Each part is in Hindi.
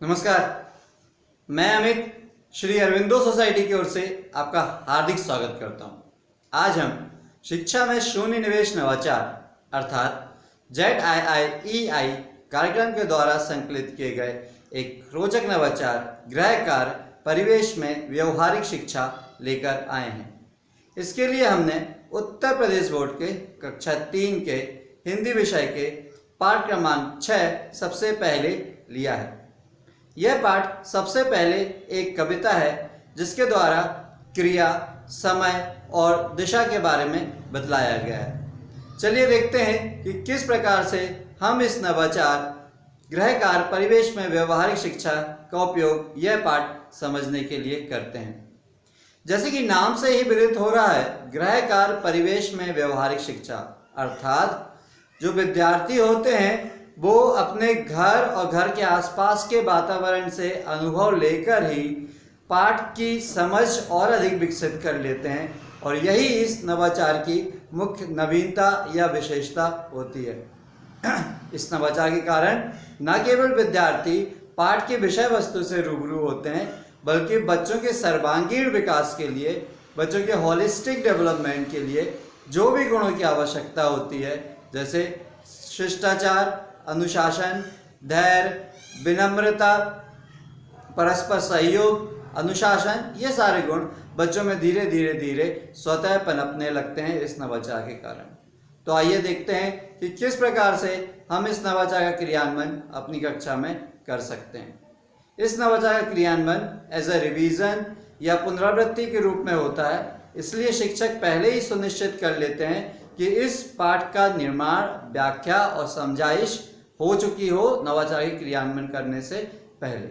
नमस्कार, मैं अमित श्री अरविंदो सोसाइटी की ओर से आपका हार्दिक स्वागत करता हूं। आज हम शिक्षा में शून्य निवेश नवाचार अर्थात ZIIEI कार्यक्रम के द्वारा संकलित किए गए एक रोचक नवाचार गृह कार्य परिवेश में व्यवहारिक शिक्षा लेकर आए हैं। इसके लिए हमने उत्तर प्रदेश बोर्ड के कक्षा 3 के हिंदी विषय के पाठ क्रमांक 6 सबसे पहले लिया है। यह पाठ सबसे पहले एक कविता है जिसके द्वारा क्रिया, समय और दिशा के बारे में बतलाया गया है। चलिए देखते हैं कि किस प्रकार से हम इस नवाचार गृह कार्य परिवेश में व्यवहारिक शिक्षा का उपयोग यह पाठ समझने के लिए करते हैं। जैसे कि नाम से ही विदित हो रहा है, गृह कार्य परिवेश में व्यवहारिक शिक्षा अर्थात जो विद्यार्थी होते हैं वो अपने घर और घर के आसपास के वातावरण से अनुभव लेकर ही पाठ की समझ और अधिक विकसित कर लेते हैं और यही इस नवाचार की मुख्य नवीनता या विशेषता होती है। इस नवाचार के कारण न केवल विद्यार्थी पाठ के विषय वस्तु से रूबरू होते हैं बल्कि बच्चों के सर्वांगीण विकास के लिए, बच्चों के होलिस्टिक डेवलपमेंट के लिए जो भी गुणों की आवश्यकता होती है, जैसे शिष्टाचार, अनुशासन, धैर्य, विनम्रता, परस्पर सहयोग, अनुशासन, ये सारे गुण बच्चों में धीरे धीरे स्वतः पनपने लगते हैं इस नवाचार के कारण। तो आइए देखते हैं कि किस प्रकार से हम इस नवाचार का क्रियान्वयन अपनी कक्षा में कर सकते हैं। इस नवाचार का क्रियान्वयन एज अ रिवीजन या पुनरावृत्ति के रूप में होता है, इसलिए शिक्षक पहले ही सुनिश्चित कर लेते हैं कि इस पाठ का निर्माण, व्याख्या और समझाइश हो चुकी हो नवाचार के क्रियान्वयन करने से पहले।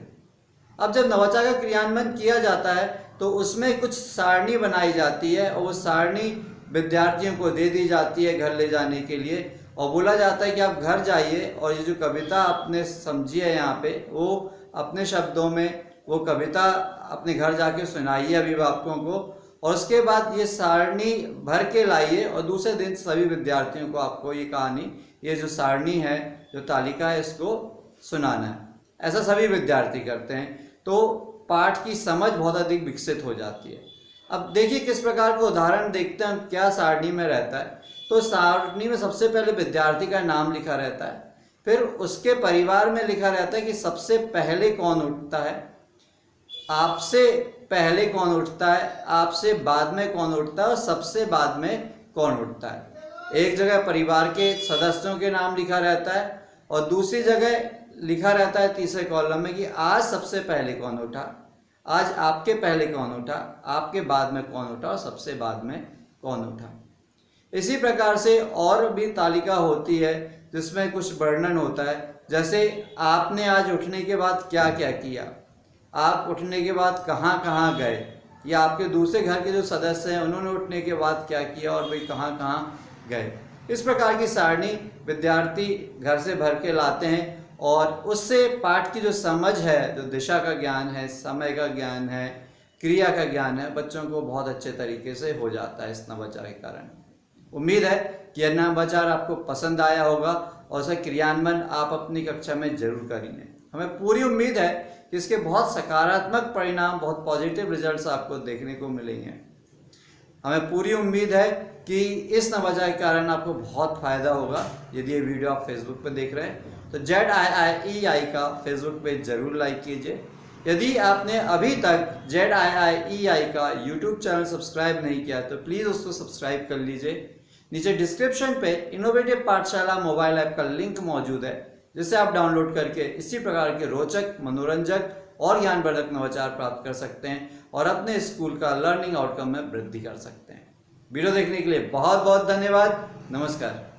अब जब नवाचार का क्रियान्वयन किया जाता है तो उसमें कुछ सारणी बनाई जाती है और वो सारणी विद्यार्थियों को दे दी जाती है घर ले जाने के लिए और बोला जाता है कि आप घर जाइए और ये जो कविता आपने समझी है यहाँ पे, वो अपने शब्दों में वो कविता अपने घर जाके सुनाइए अभिभावकों को और उसके बाद ये सारणी भर के लाइए और दूसरे दिन सभी विद्यार्थियों को आपको ये कहानी, ये जो सारणी है, जो तालिका है, इसको सुनाना है। ऐसा सभी विद्यार्थी करते हैं तो पाठ की समझ बहुत अधिक विकसित हो जाती है। अब देखिए किस प्रकार का उदाहरण देखते हैं क्या सारणी में रहता है। तो सारणी में सबसे पहले विद्यार्थी का नाम लिखा रहता है, फिर उसके परिवार में लिखा रहता है कि सबसे पहले कौन उठता है, आपसे पहले कौन उठता है, आपसे बाद में कौन उठता है और सबसे बाद में कौन उठता है। एक जगह परिवार के सदस्यों के नाम लिखा रहता है और दूसरी जगह लिखा रहता है तीसरे कॉलम में कि आज सबसे पहले कौन उठा, आज आपके पहले कौन उठा, आपके बाद में कौन उठा और सबसे बाद में कौन उठा। इसी प्रकार से और भी तालिका होती है जिसमें कुछ वर्णन होता है, जैसे आपने आज उठने के बाद क्या क्या किया, आप उठने के बाद कहाँ कहाँ गए, या आपके दूसरे घर के जो सदस्य हैं उन्होंने उठने के बाद क्या किया और वे कहाँ कहाँ गए। इस प्रकार की सारणी विद्यार्थी घर से भर के लाते हैं और उससे पाठ की जो समझ है, जो दिशा का ज्ञान है, समय का ज्ञान है, क्रिया का ज्ञान है, बच्चों को बहुत अच्छे तरीके से हो जाता है इस नवाचार के कारण। उम्मीद है कि यह नवाचार आपको पसंद आया होगा और उसका क्रियान्वयन आप अपनी कक्षा में जरूर करेंगे। हमें पूरी उम्मीद है कि इसके बहुत सकारात्मक परिणाम, बहुत पॉजिटिव रिजल्ट्स आपको देखने को मिलेंगे। हमें पूरी उम्मीद है कि इस नवाचार के कारण आपको बहुत फ़ायदा होगा। यदि ये वीडियो आप फेसबुक पर देख रहे हैं तो ZIIEI का फेसबुक पेज जरूर लाइक कीजिए। यदि आपने अभी तक ZIIEI का यूट्यूब चैनल सब्सक्राइब नहीं किया तो प्लीज़ उसको सब्सक्राइब कर लीजिए। नीचे डिस्क्रिप्शन पे इनोवेटिव पाठशाला मोबाइल ऐप का लिंक मौजूद है जिसे आप डाउनलोड करके इसी प्रकार के रोचक, मनोरंजक और ज्ञानवर्धक नवाचार प्राप्त कर सकते हैं और अपने स्कूल का लर्निंग आउटकम में वृद्धि कर सकते हैं। वीडियो देखने के लिए बहुत बहुत धन्यवाद। नमस्कार।